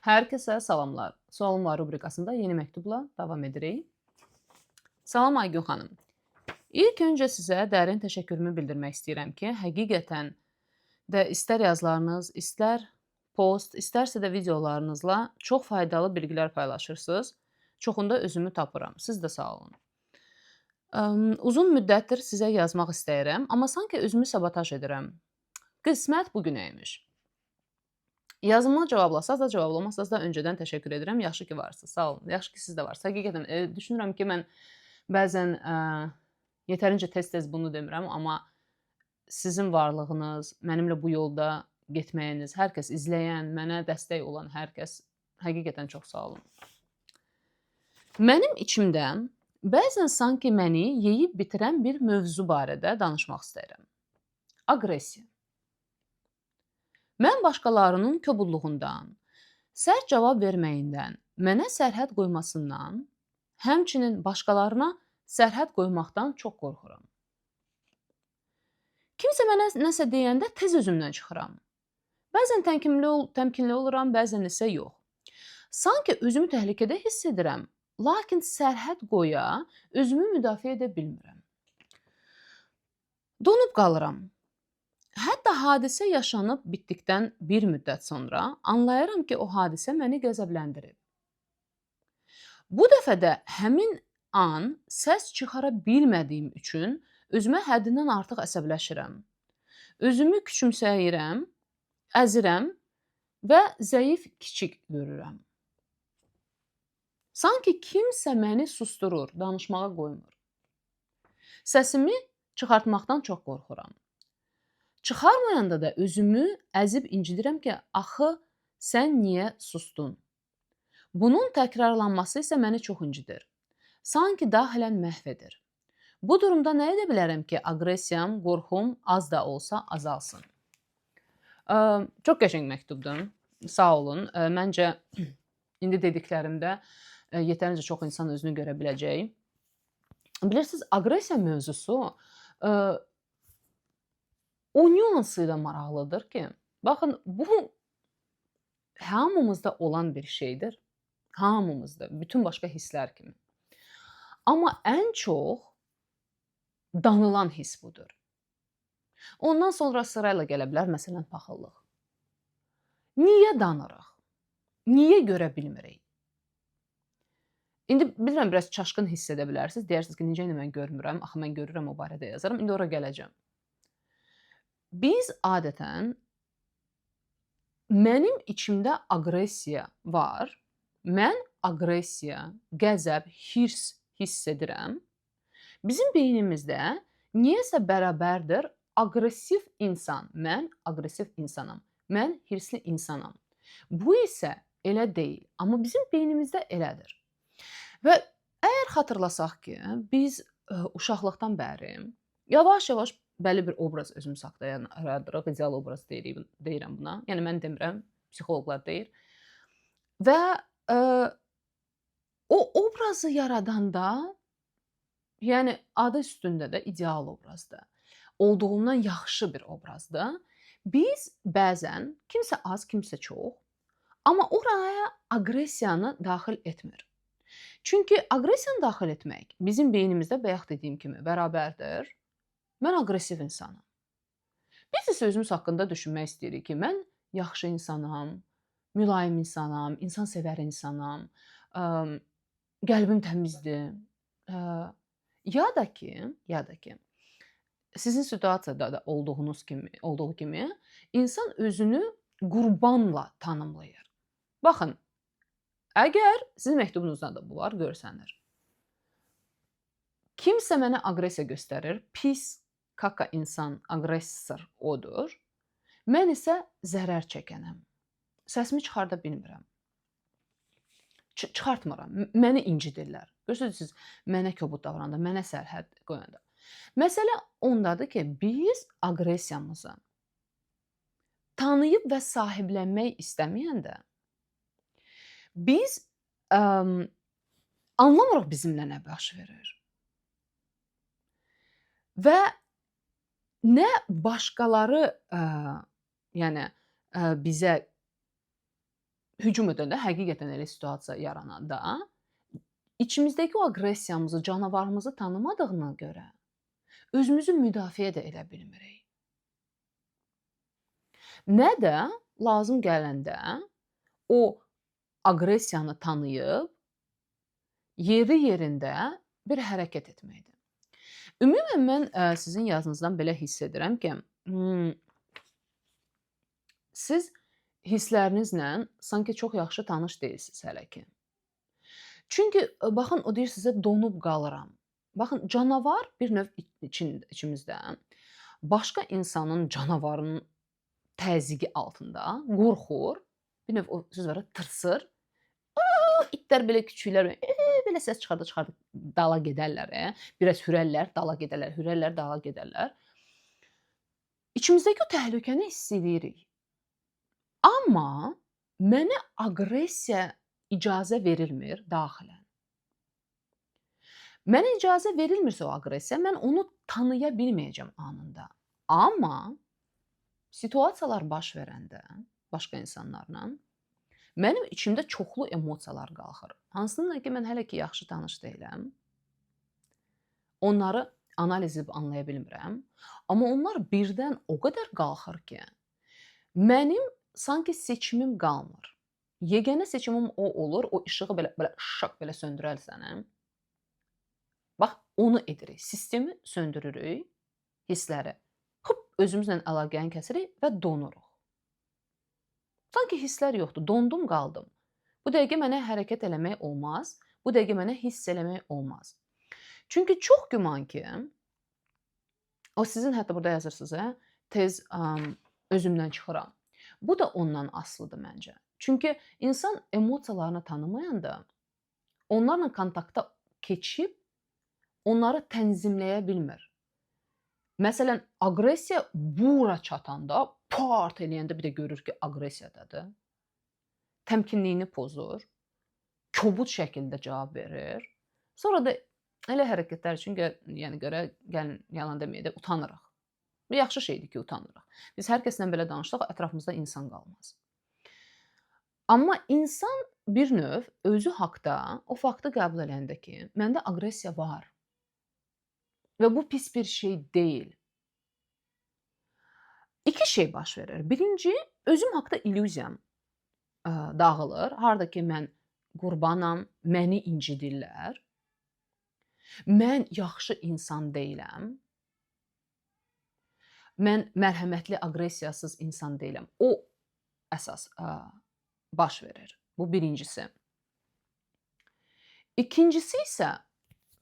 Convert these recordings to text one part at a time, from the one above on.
Hər kəsə salamlar. Sualım var rubrikasında yeni məktubla davam edirik. Salam Aygün xanım. İlk öncə sizə dərin təşəkkürümü bildirmək istəyirəm ki, həqiqətən də istər yazılarınız, istər post, istərsə də videolarınızla çox faydalı bilgilər paylaşırsınız. Çoxunda özümü tapıram. Siz də sağ olun. Uzun müddətdir sizə yazmaq istəyirəm, amma sanki özümü sabotaj edirəm. Qismət bu günə imiş. Yazıma cavablasaz da, cavablamasaz da öncədən təşəkkür edirəm. Yaxşı ki varsınız. Sağ olun. Yaxşı ki siz də varsınız. Həqiqətən düşünürəm ki, mən bəzən yetərincə tez-tez bunu demirəm, amma sizin varlığınız, mənimlə bu yolda getməyiniz, hər kəs izləyən, mənə dəstək olan hər kəs həqiqətən çox sağ olun. Mənim içimdə bəzən sanki məni yeyib bitirən bir mövzu barədə danışmaq istəyirəm. Aqressiya. Mən başqalarının kobudluğundan, sərt cavab verməyindən, mənə sərhəd qoymasından, həmçinin başqalarına sərhəd qoymaqdan çox qorxuram. Kimsə mənə nəsə deyəndə tez özümdən çıxıram. Bəzən təmkinli oluram, bəzən isə yox. Sanki özümü təhlükədə hiss edirəm, lakin sərhəd qoya, özümü müdafiə edə bilmirəm. Donub qalıram. Hətta hadisə yaşanıb bitdikdən bir müddət sonra anlayıram ki, o hadisə məni qəzəbləndirib. Bu dəfə də həmin an səs çıxara bilmədiyim üçün özümə həddindən artıq əsəbləşirəm. Özümü küçümsəyirəm, əzirəm və zəif, kiçik görürəm. Sanki kimsə məni susturur, danışmağa qoymur. Səsimi çıxartmaqdan çox qorxuram. Çıxarmayanda da özümü əzib incidirəm ki, axı sən niyə sustun? Bunun təkrarlanması isə məni çox incidir. Sanki daxilən məhv edir. Bu durumda nə edə bilərəm ki, aqressiyam, qorxum az da olsa azalsın? Çox qəşəng məktubdur. Sağ olun. Məncə indi dediklərimdə yetərincə çox insan özünü görə biləcək. Bilirsiniz, aqressiya mövzusu o nüansı ilə maraqlıdır ki, baxın, bu hamımızda olan bir şeydir. Hamımızda, bütün başqa hisslər kimi. Amma ən çox danılan hiss budur. Ondan sonra sırayla gələ bilər, məsələn, paxıllıq. Niyə danırıq? Niyə görə bilmirik? İndi bilirəm, biraz çaşqın hiss edə bilərsiniz. Deyirsiniz ki, necə mən görmürəm, axı mən görürəm, o barədə yazarım. İndi ora gələcəm. Biz adətən mənim içimdə aqressiya var. Mən aqressiya, qəzəb, hirs hiss edirəm. Bizim beynimizdə niyəsə bərabərdir aqressiv insan. Mən aqressiv insanam. Mən hirsli insanam. Bu isə elə deyil, amma bizim beynimizdə elədir. Və əgər xatırlasaq ki, biz uşaqlıqdan bəri yavaş-yavaş bəlli bir obraz özümüzdə yaradırıq, ideal obraz deyirəm buna. Yəni mən demirəm, psixoloqlar deyir. Və o obrazı yaradanda, yəni adı üstündə də ideal obrazdır. Olduğundan yaxşı bir obrazdır. Biz bəzən, kimsə az, kimsə çox, amma oraya aqressiyanı daxil etmir. Çünki aqressiyanı daxil etmək bizim beynimizdə bayaq dediyim kimi bərabərdir. Mən aqressiv insanam. Biz isə özümüz haqqında düşünmək istəyirik ki, mən yaxşı insanam, mülayim insanam, insansevər insanam, qəlbim təmizdir. Ya da ki, sizin situasiyada da olduğu kimi insan özünü qurbanla tanımlayır. Baxın, əgər sizin məktubunuzda da bu var, görsənir. Kimsə mənə aqressiya göstərir, pis, kaka insan, aqressor odur. Mən isə zərər çəkənəm. Səsimi çıxarda bilmirəm. Çıxartmıram. Məni incidirlər. Görürsünüz, mənə kobud davrananda, mənə sərhəd qoyanda. Məsələ ondadır ki, biz aqressiyamızı tanıyıb və sahiblənmək istəməyəndə biz anlamırıq bizimlə nə baş verir. Və nə başqaları bizə hücum edəndə, həqiqətən elə situasiya yarananda içimizdəki o aqressiyamızı, canavarımızı tanımadığına görə özümüzü müdafiə də edə bilmirik. Nə də lazım gələndə o aqressiyanı tanıyıb yeri-yerində bir hərəkət etməkdir. Ümumən mən sizin yazınızdan belə hiss edirəm ki, siz hisslərinizlə sanki çox yaxşı tanış deyilsiniz hələ ki. Çünki baxın, o deyir sizə donub qalıram. Baxın, canavar bir növ içimizdə başqa insanın, canavarın təzyiqi altında qorxur. Bir növ o söz var, tırsır. İtlər belə küçüklər belə səs çıxarda-çıxarda dala gedərlər. Biraz hürərlər, dala gedərlər, hürərlər, dala gedərlər. İçimizdəki o təhlükəni hiss edirik. Amma mənə aqressiya icazə verilmir daxilən. Mənə icazə verilmirsə o aqressiya, mən onu tanıya bilməyəcəm anında. Amma situasiyalar baş verəndə başqa insanlarla mənim içimdə çoxlu emosiyalar qalxır. Hansından ki, mən hələ ki yaxşı tanış deyiləm. Onları analiz edib anlaya bilmirəm. Amma onlar birdən o qədər qalxır ki, mənim sanki seçimim qalmır. Yeganə seçimim o olur, o işığı belə şak belə söndürərsən. Bax, onu edirik. Sistemi söndürürük, hissləri. Hop, özümüzlə əlaqəni kəsirik və donuruq. Sanki hisslər yoxdur, dondum, qaldım. Bu dəqiqə mənə hərəkət eləmək olmaz, bu dəqiqə mənə hiss eləmək olmaz. Çünki çox güman ki, o sizin hətta burada yazırsınız, tez özümdən çıxıram. Bu da ondan asılıdır məncə. Çünki insan emosiyalarını tanımayanda onlarla kontaktda keçib onları tənzimləyə bilmir. Məsələn, aqressiya bura çatanda, part eləyəndə bir də görür ki, aqressiyadadır. Təmkinliyini pozur, kobud şəkildə cavab verir. Sonra da elə hərəkətlər üçün gəlin yalan deməyək də utanırıq. Bu yaxşı şeydir ki, utanırıq. Biz hər kəslə belə danışdıq, ətrafımızda insan qalmaz. Amma insan bir növ özü haqda o faktı qəbul edəndə ki, məndə aqressiya var. Və bu pis bir şey deyil. İki şey baş verir. Birinci, özüm haqda illüziyam dağılır. Harda ki, mən qurbanam, məni incidirlər. Mən yaxşı insan deyiləm. Mən mərhəmətli, aqressiyasız insan deyiləm. O əsas baş verir. Bu birincisi. İkincisi isə,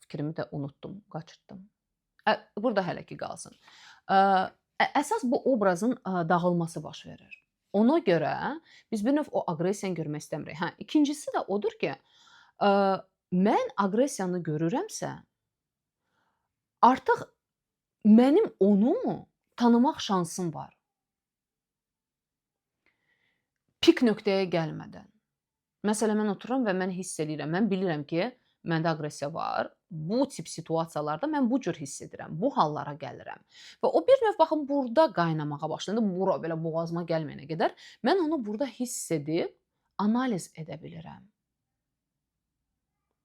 fikrimi də unutdum, qaçırtdım. Burada hələ ki qalsın. Əsas bu obrazın dağılması baş verir. Ona görə biz bir növ o aqressiyanı görmək istəmirik. İkincisi də odur ki, mən aqressiyanı görürəmsə, artıq mənim onu tanımaq şansım var. Pik nöqtəyə gəlmədən. Məsələn, mən otururam və mən hiss edirəm, mən bilirəm ki, məndə aqressiya var. Bu tip situasiyalarda mən bu cür hiss edirəm, bu hallara gəlirəm. Və o bir növ, baxın, burada qaynamağa başlayanda, bura belə boğazıma gəlməyənə qədər, mən onu burada hiss edib, analiz edə bilirəm.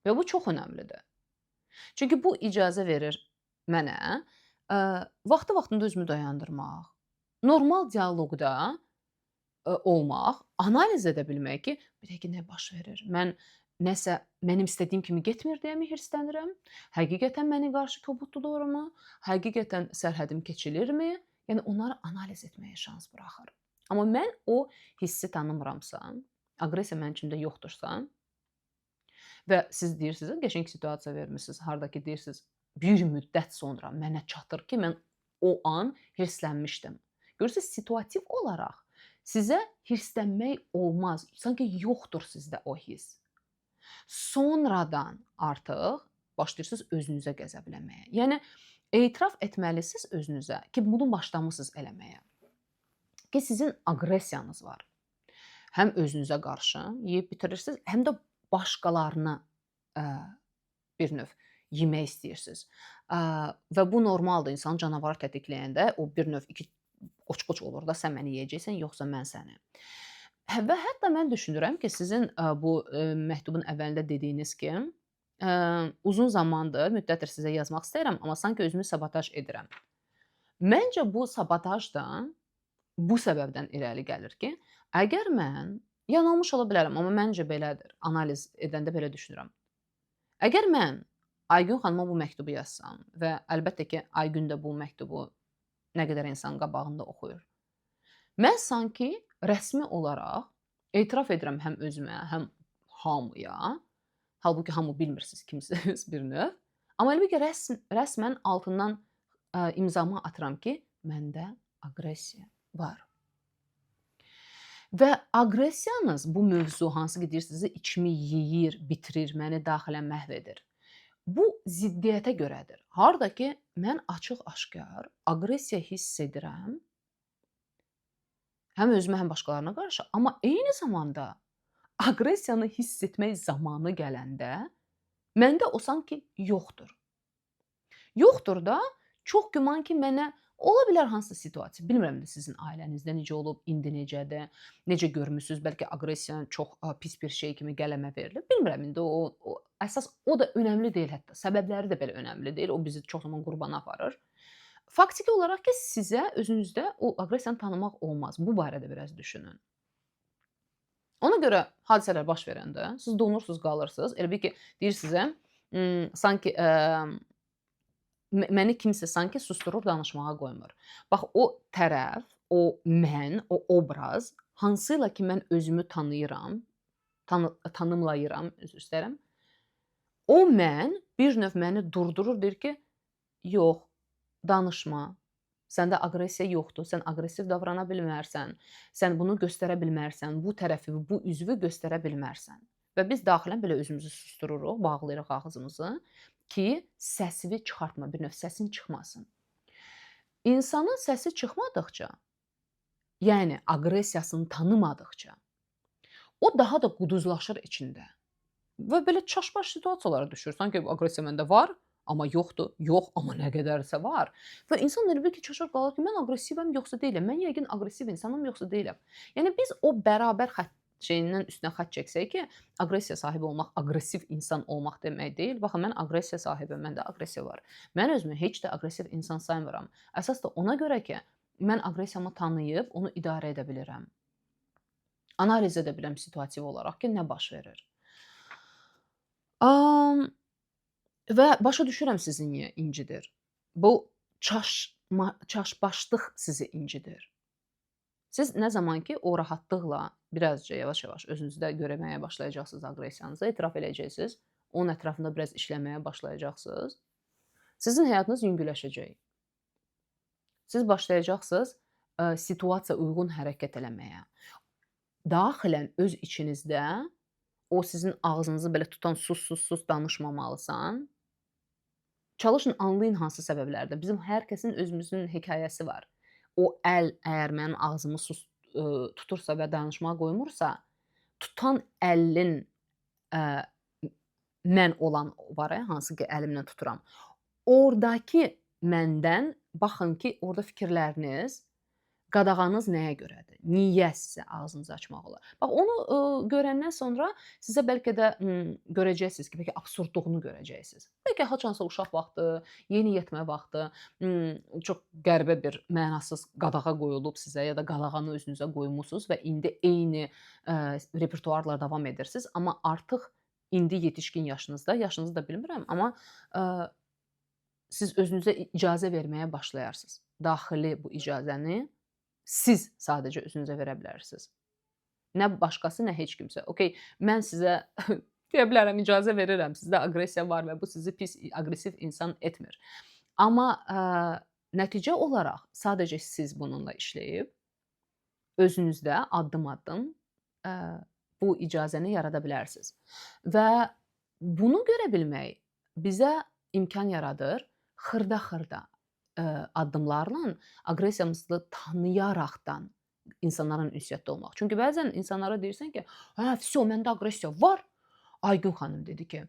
Və bu çox önəmlidir. Çünki bu icazə verir mənə vaxtı-vaxtında özümü dayandırmaq, normal dialoqda olmaq, analiz edə bilmək ki, bir dəqiqə nə baş verir? Mən nəsə mənim istədiyim kimi getmir deyəmi hirslənirəm? Həqiqətən mənə qarşı kobuddularmı? Həqiqətən sərhədim keçilirmi? Yəni onları analiz etməyə şans buraxır. Amma mən o hissi tanımıramsa, aqressiya mənim içimdə yoxdursa və siz deyirsiniz, qəşəng situasiya vermisiniz, harda ki deyirsiniz, bir müddət sonra mənə çatır ki, mən o an hirslənmişdim. Görürsünüz, situativ olaraq sizə hirslənmək olmaz. Sanki yoxdur sizdə o hiss. Sonradan artıq başlayırsınız özünüzə qəzəblənməyə. Yəni, etiraf etməlisiniz özünüzə ki, bunu başlamısınız eləməyə. Ki, sizin aqressiyanız var. Həm özünüzə qarşı yeyib bitirirsiniz, həm də başqalarını bir növ yemək istəyirsiniz. Və bu normaldır. İnsan canavar tətikləyəndə o bir növ iki qoç-qoç olur da, sən məni yeyəcəksən, yoxsa mən səni. Və hətta mən düşünürəm ki, sizin bu məktubun əvvəlində dediyiniz ki, uzun zamandır, müddətdir sizə yazmaq istəyirəm, amma sanki özümü sabotaj edirəm. Məncə bu sabotaj da bu səbəbdən irəli gəlir ki, əgər mən yanılmış ola bilərəm, amma məncə belədir. Analiz edəndə belə düşünürəm. Əgər mən Aygün xanıma bu məktubu yazsam və əlbəttə ki, Aygün də bu məktubu nə qədər insanın qabağında oxuyur. Mən sanki rəsmi olaraq etiraf edirəm həm özümə, həm hamıya. Halbuki hamı bilmirsiniz kimsiniz bir növ. Amma elə bil ki, rəsmən altından imzamı atıram ki, məndə aqressiya var. Və aqressiyanız bu mövzu hansı ki deyirsiniz, içimi yeyir, bitirir, məni daxilən məhv edir. Bu ziddiyyətə görədir. Harda ki, mən açıq-aşkar aqressiya hiss edirəm. Həm özümə, həm başqalarına qarşı, amma eyni zamanda aqressiyanı hiss etmək zamanı gələndə məndə o sanki yoxdur. Yoxdur da, çox güman ki, mənə ola bilər hansısa situasiya, bilmirəm də sizin ailənizdə necə olub, indi necədir, necə görmüsünüz, bəlkə aqressiya çox pis bir şey kimi qələmə verilir. Bilmirəm indi o əsas o da önəmli deyil hətta. Səbəbləri də belə önəmli deyil. O bizi çox zaman qurbana aparır. Faktiki olaraq ki, sizə özünüzdə o aqressiyanı tanımaq olmaz. Bu barədə biraz düşünün. Ona görə hadisələr baş verəndə siz donursunuz, qalırsınız. Elə bil ki, deyir sizə, sanki məni kimsə sanki susdurub danışmağa qoymur. Bax o tərəf, o mən, o obraz hansıyla ki mən özümü tanıyıram, tanımlayıram, üzr istəyirəm. O mən bir növ məni durdurur, deyir ki, yox, danışma. Səndə aqressiya yoxdur, sən aqressiv davrana bilmərsən, sən bunu göstərə bilmərsən, bu tərəfi, bu üzvü göstərə bilmərsən. Və biz daxilən belə özümüzü sustururuq, bağlayırıq ağzımızı ki, səsini çıxartma, bir növ səsin çıxmasın. İnsanın səsi çıxmadıqca, yəni aqressiyasını tanımadıqca, o daha da quduzlaşır içində. Və belə çaşbaş situasiyalara düşür. Sanki aqressiya məndə var, amma yoxdur. Yox, amma nə qədərsə var. Və insan elə bil ki, çaşır qalır ki, mən aqressivəm yoxsa deyiləm. Mən yəqin aqressiv insanım yoxsa deyiləm. Yəni biz o bərabər xətt şeyindən üstünə xətt çəksək ki, aqressiya sahibi olmaq, aqressiv insan olmaq demək deyil. Baxın, mən aqressiya sahibiyəm, məndə aqressiya var. Mən özümü heç də aqressiv insan saymıram. Əsas da ona görə ki, mən aqressiyamı tanıyıb onu idarə edə bilirəm. Analiz edə bilirəm situativ olaraq ki, nə baş verir. Və başa düşürəm sizi niyə incidir. Bu çaşbaşlıq sizi incidir. Siz nə zaman ki o rahatlıqla birazca yavaş-yavaş özünüzdə görməyə başlayacaqsınız aqressiyanızı, etiraf edəcəksiniz, onun ətrafında biraz işləməyə başlayacaqsınız, sizin həyatınız yüngülləşəcək. Siz başlayacaqsınız situasiya uyğun hərəkət eləməyə. Daxilən öz içinizdə o sizin ağzınızı belə tutan sus danışmamalısan. Çalışın anlayın hansı səbəblərdir. Bizim hər kəsin özümüzün hekayəsi var. O əl əgər mənim ağzımı tutursa və danışmağa qoymursa, tutan əlin mən olan var, hansı ki əlimlə tuturam. Oradakı məndən baxın ki, orada fikirləriniz, qadağanız nəyə görədir? Niyə sizə ağzınızı açmaq olar? Bax, onu görəndən sonra sizə bəlkə də görəcəksiniz ki, bəlkə absurdluğunu görəcəksiniz. Bəlkə haçansa uşaq vaxtı, yeni yetmə vaxtı çox qəribə bir mənasız qadağa qoyulub sizə ya da qadağanı özünüzə qoymusunuz və indi eyni repertuarla davam edirsiniz. Amma artıq indi yetişkin yaşınızda, yaşınızı da bilmirəm, amma siz özünüzə icazə verməyə başlayarsınız. Daxili bu icazəni siz sadəcə özünüzə verə bilərsiniz. Nə başqası, nə heç kimsə. Okay, mən sizə deyə bilərəm, icazə verirəm. Sizdə aqressiya var və bu sizi pis, aqressiv insan etmir. Amma nəticə olaraq sadəcə siz bununla işləyib özünüzdə addım-addım bu icazəni yarada bilərsiniz. Və bunu görə bilmək bizə imkan yaradır xırda-xırda addımlarla aqressiyamızı tanıyaraqdan insanların ünsiyyətdə olmaq. Çünki bəzən insanlara deyirsən ki, hə, vəsə, məndə aqressiya var. Aygün xanım dedi ki,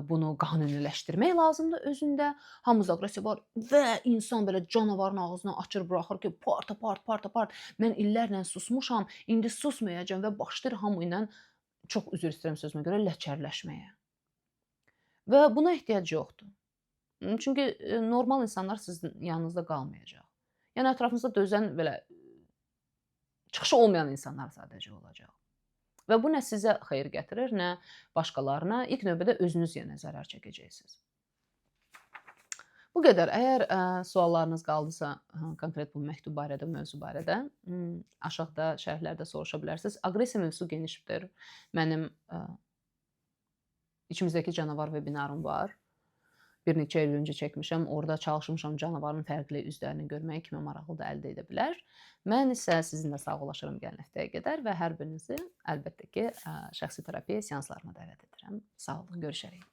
bunu qanuniləşdirmək lazımdır özündə. Hamımızda aqressiya var və insan belə canavarın ağzını açır, buraxır ki, part apart, part apart. Mən illərlə susmuşam, indi susmayacağam və başlayır hamı ilə çox üzr istəyirəm sözümə görə ləçərləşməyə. Və buna ehtiyac yoxdur. Çünki normal insanlar sizin yanınızda qalmayacaq. Yəni ətrafınızda dözən belə çıxışı olmayan insanlar sadəcə olacaq. Və bu nə sizə xeyir gətirir, nə başqalarına. İlk növbədə özünüz yenə zərər çəkəcəksiniz. Bu qədər. Əgər suallarınız qaldısa, konkret bu məktub barədə, mövzu barədə, aşağıda şərhlərdə soruşa bilərsiniz. Aqressiya mövzusu genişdir. Mənim İçimizdəki canavar webinarım var. Bir neçə il öncə çəkmişəm. Orada çalışmışam canavarın fərqli üzlərini görmək kimi maraqlı da əldə edə bilər. Mən isə sizinlə sağollaşıram gələn həftəyə qədər və hər birinizi əlbəttə ki, şəxsi terapiya seanslarına dəvət edirəm. Sağ olun, görüşərik.